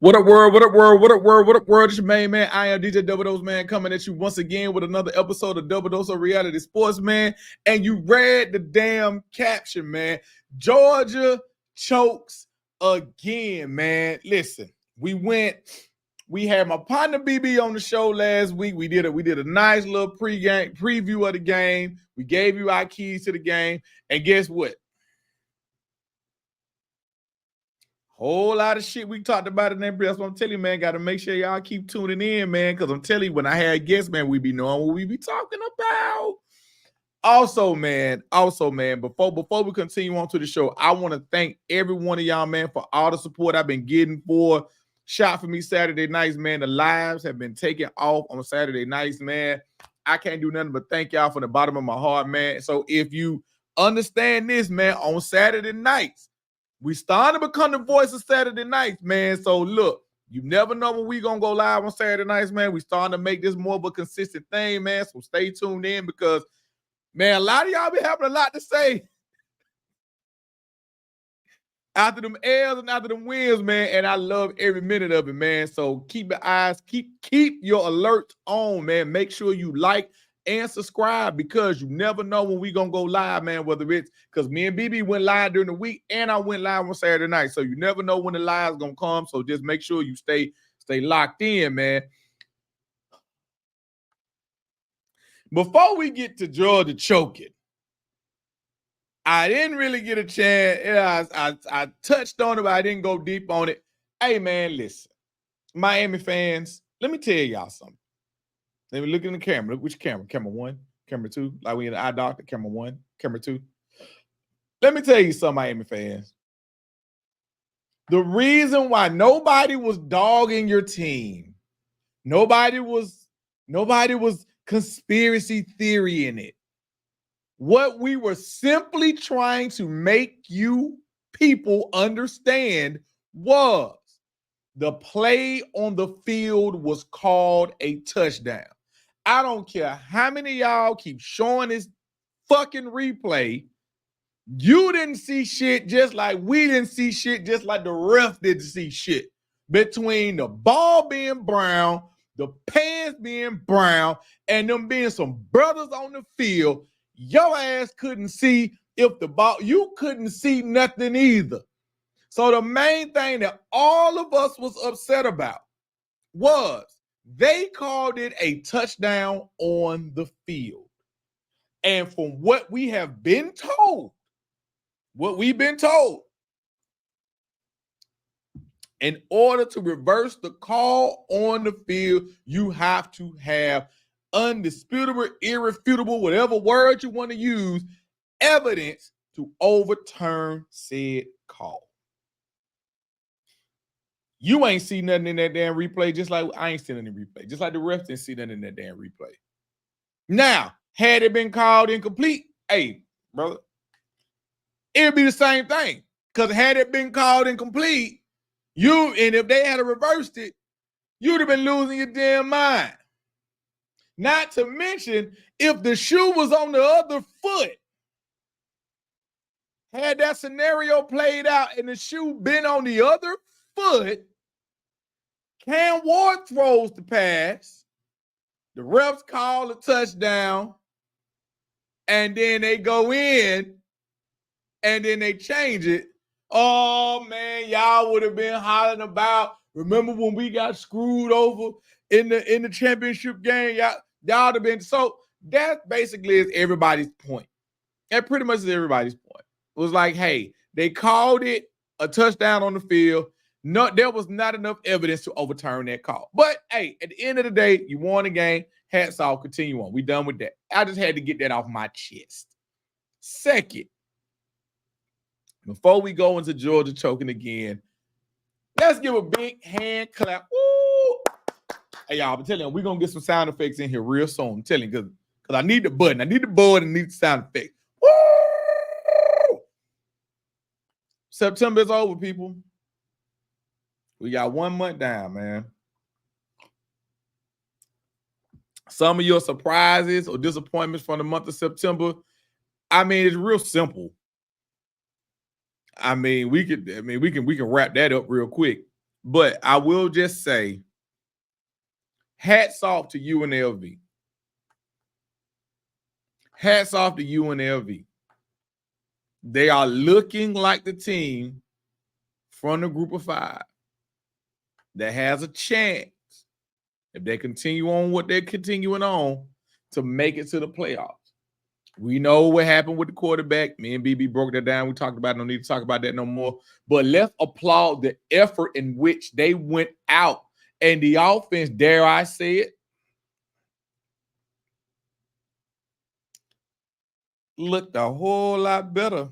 What up, world? What up, world? What up, world? What up, world? It's your main man. I am DJ Double Dose, man, coming at you once again with another episode of Double Dose of Reality Sports, man. And you read the damn caption, man. Georgia chokes again, man. Listen, we had my partner BB on the show last week. We did a nice little pre-game preview of the game. We gave you our keys to the game. And guess what? Whole lot of shit we talked about in that. That's what I'm telling you, man. Got to make sure y'all keep tuning in, man. Because I'm telling you, when I had guests, man, we be knowing what we be talking about. Also, man, before we continue on to the show, I want to thank every one of y'all, man, for all the support I've been getting for Shot For Me Saturday nights, man. The lives have been taken off on Saturday nights, man. I can't do nothing but thank y'all from the bottom of my heart, man. So if you understand this, man, on Saturday nights, we starting to become the voice of Saturday nights, man. So look, you never know when we gonna go live on Saturday nights, man. We starting to make this more of a consistent thing, man. So stay tuned in because, man, a lot of y'all be having a lot to say after them L's and after them wins, man. And I love every minute of it, man. So keep your eyes, keep your alerts on, man. Make sure you like and subscribe because you never know when we gonna go live, man. Whether it's because me and BB went live during the week and I went live on Saturday night, so you never know when the live's gonna come. So just make sure you stay locked in, man. Before we get to Georgia choking, I didn't really get a chance. I touched on it, but I didn't go deep on it. Hey, man, listen, Miami fans, let me tell y'all something. Let me look in the camera. Look which camera? Camera one, camera two. Like we in the eye doctor. Camera one, camera two. Let me tell you something, Miami fans. The reason why nobody was dogging your team, nobody was conspiracy theory in it. What we were simply trying to make you people understand was the play on the field was called a touchdown. I don't care how many of y'all keep showing this fucking replay. You didn't see shit just like we didn't see shit, just like the ref didn't see shit. Between the ball being brown, the pants being brown, and them being some brothers on the field, your ass couldn't see if the ball, you couldn't see nothing either. So the main thing that all of us was upset about was they called it a touchdown on the field. And from what we have been told, in order to reverse the call on the field, you have to have undisputable, irrefutable, whatever word you want to use, evidence to overturn said call. You ain't see nothing in that damn replay, just like I ain't seen nothing in replay, just like the refs didn't see nothing in that damn replay. Now, had it been called incomplete, hey, brother, it'd be the same thing. Because had it been called incomplete, and if they had reversed it, you'd have been losing your damn mind. Not to mention, if the shoe was on the other foot, had that scenario played out and the shoe been on the other foot, Cam Ward throws the pass, the refs call a touchdown, and then they go in, and then they change it. Oh, man, y'all would have been hollering about, remember when we got screwed over in the championship game? Y'all have been. So that basically is everybody's point. That pretty much is everybody's point. It was like, hey, they called it a touchdown on the field. No, there was not enough evidence to overturn that call. But, hey, at the end of the day, you won the game. Hats off. Continue on. We done with that. I just had to get that off my chest. Second, before we go into Georgia choking again, let's give a big hand clap. Woo! Hey, y'all, I'm telling you, we're going to get some sound effects in here real soon. I'm telling you, because I need the button. I need the board and need the sound effect. Woo! September is over, people. We got 1 month down, man. Some of your surprises or disappointments from the month of September, I mean, it's real simple. We can wrap that up real quick. But I will just say, hats off to UNLV. Hats off to UNLV. They are looking like the team from the group of 5 that has a chance, if they continue on what they're continuing on, to make it to the playoffs. We know what happened with the quarterback. Me and BB broke that down. We talked about it. No need to talk about that no more. But let's applaud the effort in which they went out. And the offense, dare I say it, looked a whole lot better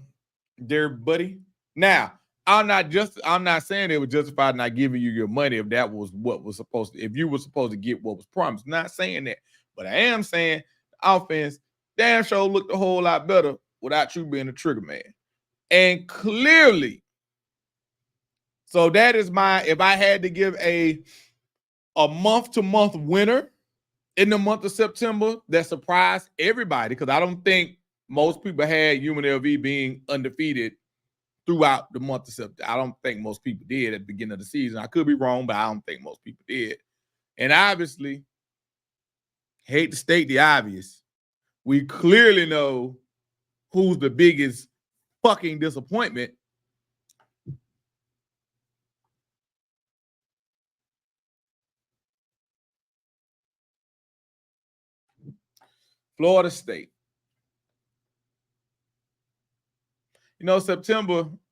there, buddy. Now, I'm not saying it was justified not giving you your money if that was what was supposed to, if you were supposed to get what was promised. Not saying that, but I am saying the offense damn sure looked a whole lot better without you being a trigger man. And clearly, so that is my, if I had to give a month-to-month winner in the month of September that surprised everybody, because I don't think most people had UNLV being undefeated throughout the month of September. I don't think most people did at the beginning of the season. I could be wrong, but I don't think most people did. And obviously, hate to state the obvious, we clearly know who's the biggest fucking disappointment. Florida State. You know,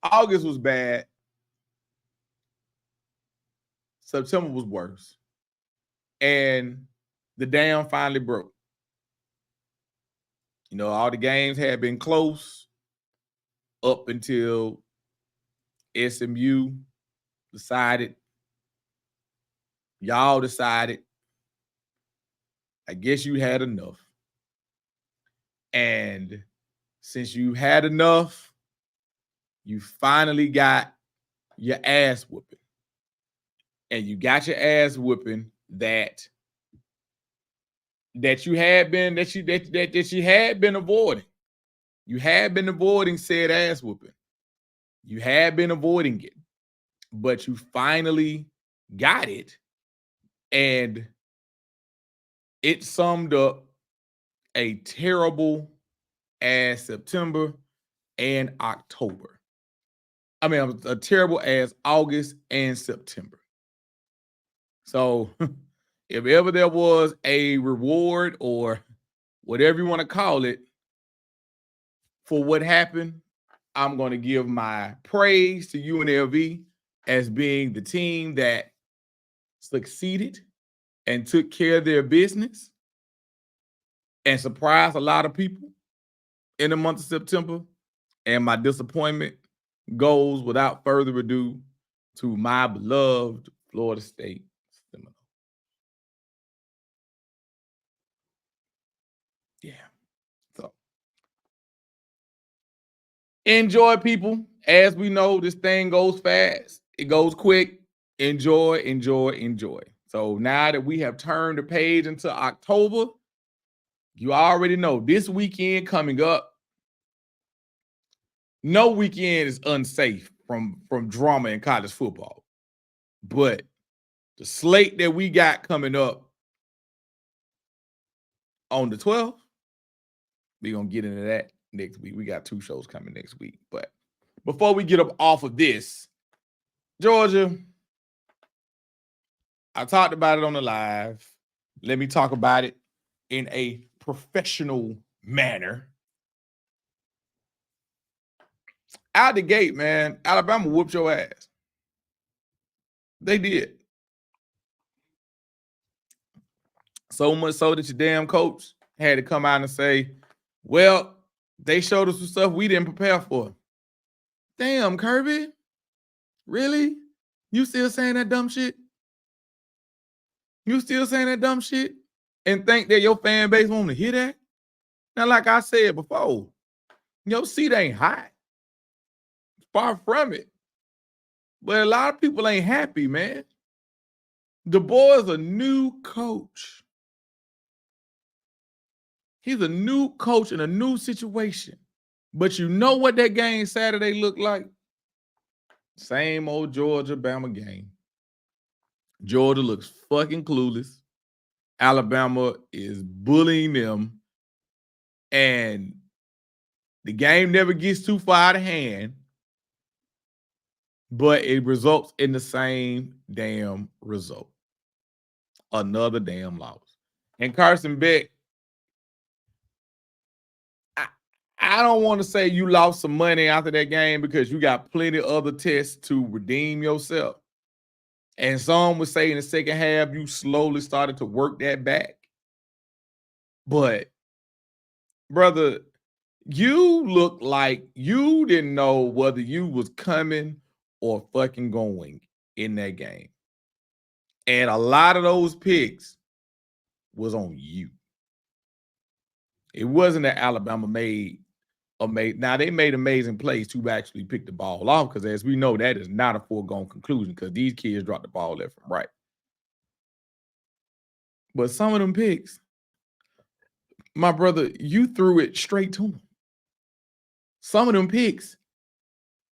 August was bad. September was worse. And the dam finally broke. You know, all the games had been close up until SMU decided, y'all decided, I guess you had enough. And since you had enough, you finally got your ass whooping. And you got your ass whooping that you had been avoiding. You had been avoiding said ass whooping. You had been avoiding it, but you finally got it, and it summed up a terrible ass September and October. I mean, a terrible ass August and September. So if ever there was a reward or whatever you want to call it for what happened, I'm going to give my praise to UNLV as being the team that succeeded and took care of their business and surprised a lot of people in the month of September. And my disappointment goes, without further ado, to my beloved Florida State Seminoles. Yeah. So enjoy, people. As we know, this thing goes fast. It goes quick. Enjoy, enjoy, enjoy. So now that we have turned the page into October, you already know this weekend coming up, no weekend is unsafe from drama in college football. But the slate that we got coming up on the 12th, we're going to get into that next week. We got 2 shows coming next week. But before we get up off of this, Georgia, I talked about it on the live. Let me talk about it in a professional manner. Out the gate, man, Alabama whooped your ass. They did. So much so that your damn coach had to come out and say, well, they showed us some stuff we didn't prepare for. Damn, Kirby. Really? You still saying that dumb shit? You still saying that dumb shit? And think that your fan base want to hear that? Now, like I said before, your seat ain't hot. Far from it. But a lot of people ain't happy, man. The boy's a new coach. He's a new coach in a new situation. But you know what that game Saturday looked like? Same old Georgia-Bama game. Georgia looks fucking clueless. Alabama is bullying them. And the game never gets too far out of hand, but it results in the same damn result. Another damn loss. And Carson Beck, I don't want to say you lost some money after that game because you got plenty of other tests to redeem yourself. And some would say in the second half, you slowly started to work that back. But, brother, you look like you didn't know whether you was coming or fucking going in that game. And a lot of those picks was on you. It wasn't that Alabama made amazing. Now, they made amazing plays to actually pick the ball off because, as we know, that is not a foregone conclusion because these kids dropped the ball left and right. But some of them picks, my brother, you threw it straight to them. Some of them picks,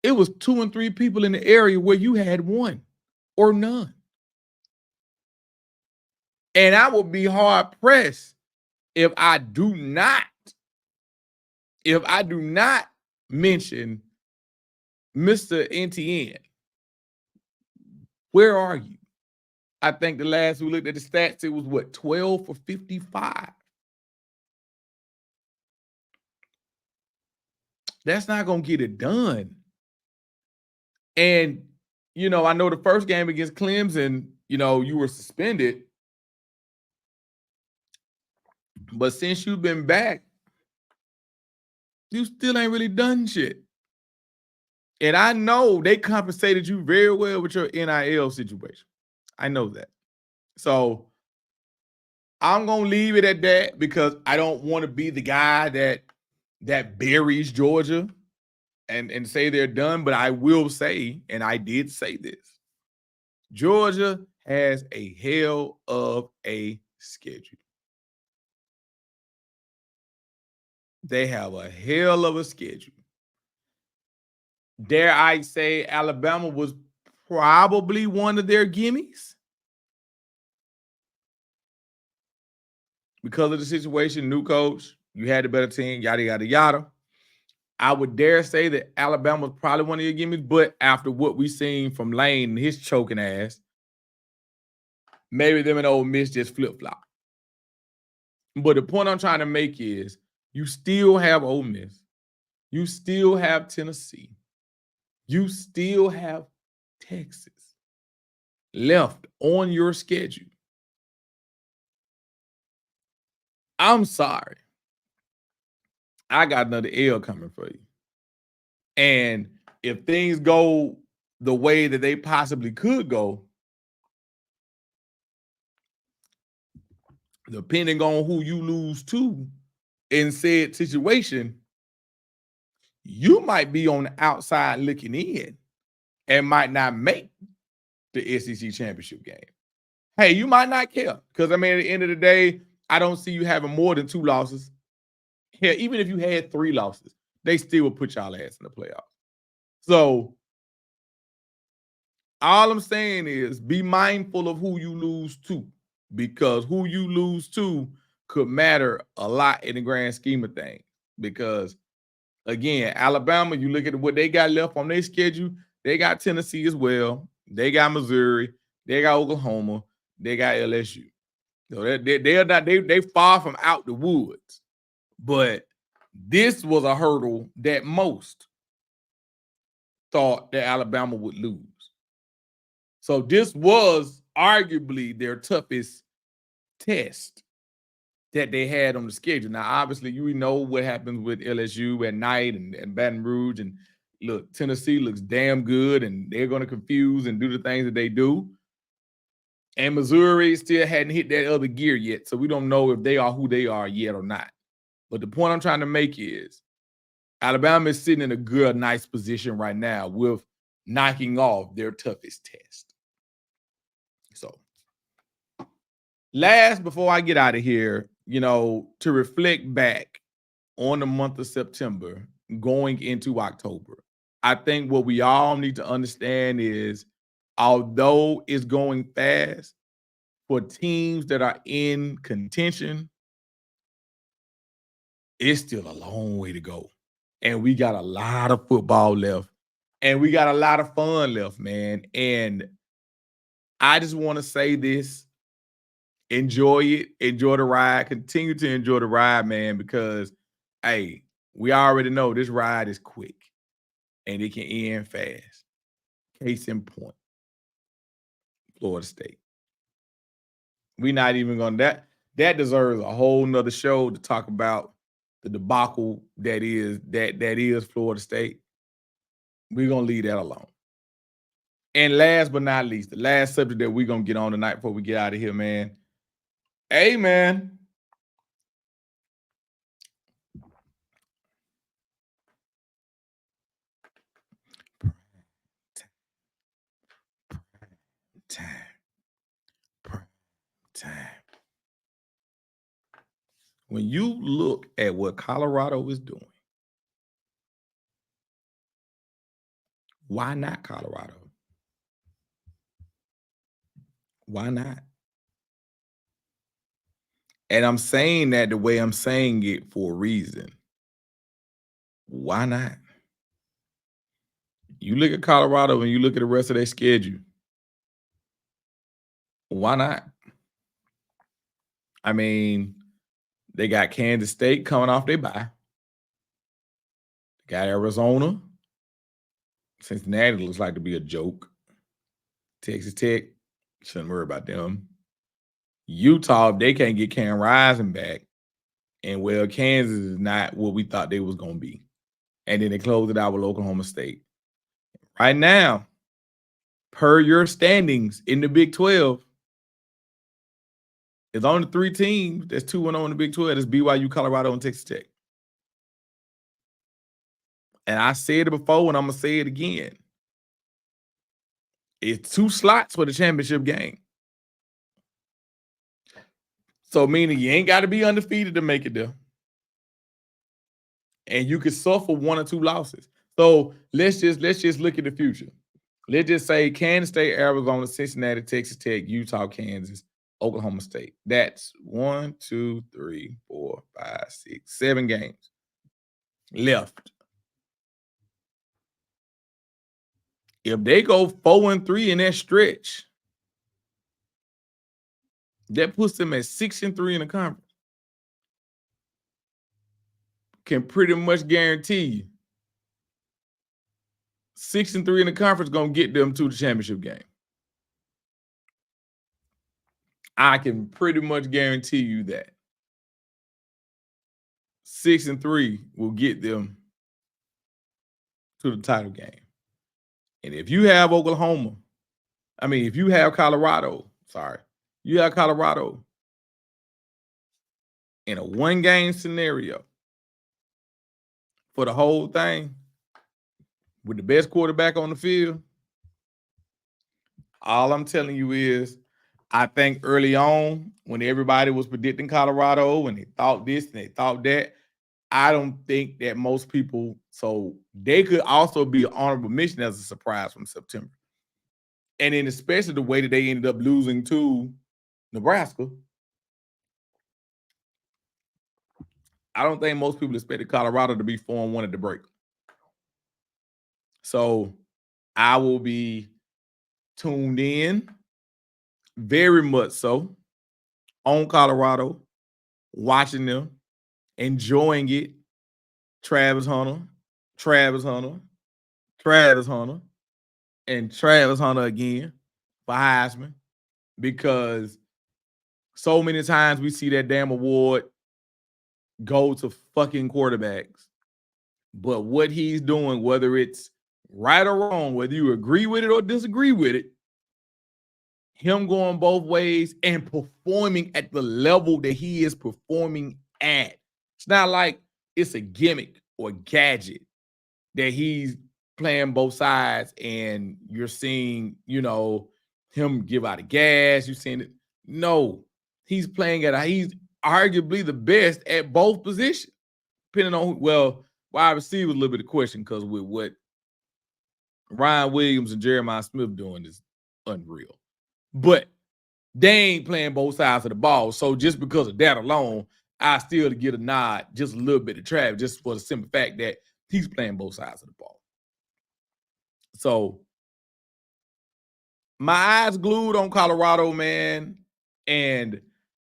it was 2 and 3 people in the area where you had one or none. And I would be hard pressed if I do not mention Mr. NTN. Where are you? I think the last we looked at the stats, it was what, 12 for 55. That's not going to get it done. And, you know, I know the first game against Clemson, you know, you were suspended. But since you've been back, you still ain't really done shit. And I know they compensated you very well with your NIL situation. I know that. So I'm going to leave it at that because I don't want to be the guy that buries Georgia and say they're done. But I will say, and I did say this, Georgia has a hell of a schedule. They have a hell of a schedule. Dare I say Alabama was probably one of their gimmies? Because of the situation, new coach, you had a better team, yada, yada, yada. I would dare say that Alabama was probably one of your gimmies, but after what we seen from Lane and his choking ass, maybe them and Ole Miss just flip-flop. But the point I'm trying to make is you still have Ole Miss. You still have Tennessee. You still have Texas left on your schedule. I'm sorry. I got another L coming for you. And if things go the way that they possibly could go, depending on who you lose to in said situation, you might be on the outside looking in and might not make the SEC championship game. Hey, you might not care because, I mean, at the end of the day, I don't see you having more than 2 losses. Hell, even if you had 3 losses, they still would put y'all ass in the playoffs. So all I'm saying is be mindful of who you lose to, because who you lose to could matter a lot in the grand scheme of things. Because, again, Alabama, you look at what they got left on their schedule, they got Tennessee as well. They got Missouri. They got Oklahoma. They got LSU. So they far from out the woods. But this was a hurdle that most thought that Alabama would lose. So this was arguably their toughest test that they had on the schedule. Now, obviously, you know what happens with LSU at night and Baton Rouge. And look, Tennessee looks damn good, and they're going to confuse and do the things that they do. And Missouri still hadn't hit that other gear yet, so we don't know if they are who they are yet or not. But the point I'm trying to make is Alabama is sitting in a good, nice position right now with knocking off their toughest test. So, last, before I get out of here, you know, to reflect back on the month of September going into October, I think what we all need to understand is although it's going fast, for teams that are in contention, it's still a long way to go. And we got a lot of football left. And we got a lot of fun left, man. And I just want to say this. Enjoy it. Enjoy the ride. Continue to enjoy the ride, man, because, hey, we already know this ride is quick and it can end fast. Case in point, Florida State. We're not even going to that deserves a whole nother show to talk about the debacle that is Florida State. We're gonna leave that alone. And last but not least, the last subject that we're gonna get on tonight before we get out of here, man. Hey, man. Time. When you look at what Colorado is doing, why not Colorado? Why not? And I'm saying that the way I'm saying it for a reason. Why not? You look at Colorado and you look at the rest of their schedule. Why not? I mean, they got Kansas State coming off their bye. Got Arizona. Cincinnati looks like to be a joke. Texas Tech, shouldn't worry about them. Utah, they can't get Cam Rising back. And well, Kansas is not what we thought they was going to be. And then they closed it out with Oklahoma State. Right now, per your standings in the Big 12, it's only 3 teams that's 2-0 in the Big 12. That's BYU, Colorado, and Texas Tech. And I said it before, and I'm going to say it again. It's 2 slots for the championship game. So meaning you ain't got to be undefeated to make it there. And you could suffer 1 or 2 losses. So let's just look at the future. Let's just say Kansas State, Arizona, Cincinnati, Texas Tech, Utah, Kansas, Oklahoma State. That's 1, 2, 3, 4, 5, 6, 7 games left. If they go 4-3 in that stretch, that puts them at 6-3 in the conference. Can pretty much guarantee you 6-3 in the conference gonna get them to the championship game. I can pretty much guarantee you that 6-3 will get them to the title game. And if you have Colorado, you have Colorado in a 1-game scenario for the whole thing with the best quarterback on the field, all I'm telling you is I think early on when everybody was predicting Colorado and they thought this and they thought that, I don't think that most people, so they could also be an honorable mention as a surprise from September. And then especially the way that they ended up losing to Nebraska, I don't think most people expected Colorado to be 4-1 at the break. So I will be tuned in very much so on Colorado, watching them, enjoying it. Travis Hunter, and Travis Hunter again for Heisman, because so many times we see that damn award go to fucking quarterbacks. But what he's doing, whether it's right or wrong, whether you agree with it or disagree with it, him going both ways and performing at the level that he is performing at. It's not like it's a gimmick or a gadget that he's playing both sides and you're seeing, him give out of gas. You're seeing it. No, he's playing he's arguably the best at both positions, depending on, wide receiver, a little bit of question, because with what Ryan Williams and Jeremiah Smith doing is unreal. But they ain't playing both sides of the ball. So just because of that alone, I still get a nod just a little bit to Trav, just for the simple fact that he's playing both sides of the ball. So my eyes glued on Colorado, man, and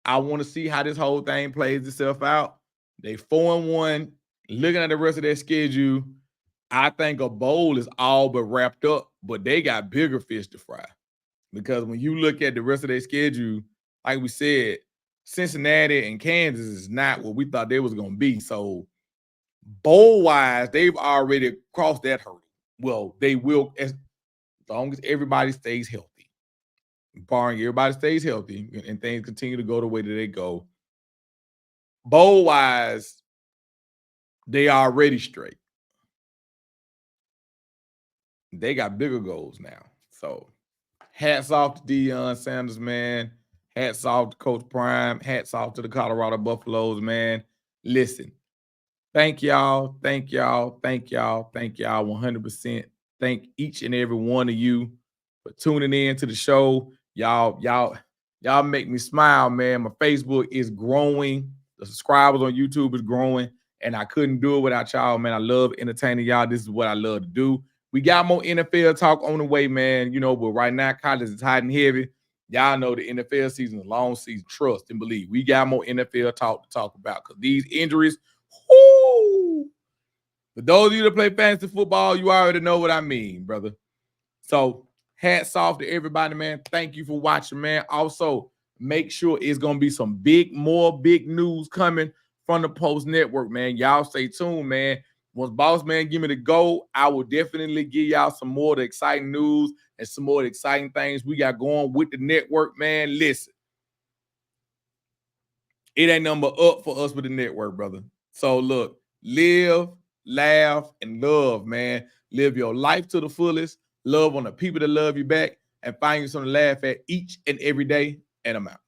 I want to see how this whole thing plays itself out. They 4-1. Looking at the rest of their schedule, I think a bowl is all but wrapped up, but they got bigger fish to fry. Because when you look at the rest of their schedule, like we said, Cincinnati and Kansas is not what we thought they was going to be. So bowl-wise, they've already crossed that hurdle. Well, they will as long as everybody stays healthy. Barring everybody stays healthy and things continue to go the way that they go. Bowl-wise, they already straight. They got bigger goals now. So hats off to Deion Sanders, man. Hats off to Coach Prime. Hats off to the Colorado Buffaloes, man. Listen, thank y'all. Thank y'all. Thank y'all. Thank y'all 100%. Thank each and every one of you for tuning in to the show. Y'all make me smile, man. My Facebook is growing. The subscribers on YouTube is growing, and I couldn't do it without y'all, man. I love entertaining y'all. This is what I love to do. We got more NFL talk on the way, man. You know, but right now, college is hot and heavy. Y'all know the NFL season is a long season. Trust and believe. We got more NFL talk to talk about because these injuries, whoo. For those of you that play fantasy football, you already know what I mean, brother. So hats off to everybody, man. Thank you for watching, man. Also, make sure it's going to be some more big news coming from the Post Network, man. Y'all stay tuned, man. Once Boss Man give me the go, I will definitely give y'all some more of the exciting news and some more of the exciting things we got going with the network, man. Listen, it ain't number up for us with the network, brother. So look, live, laugh, and love, man. Live your life to the fullest. Love on the people that love you back and find you something to laugh at each and every day. And I'm out.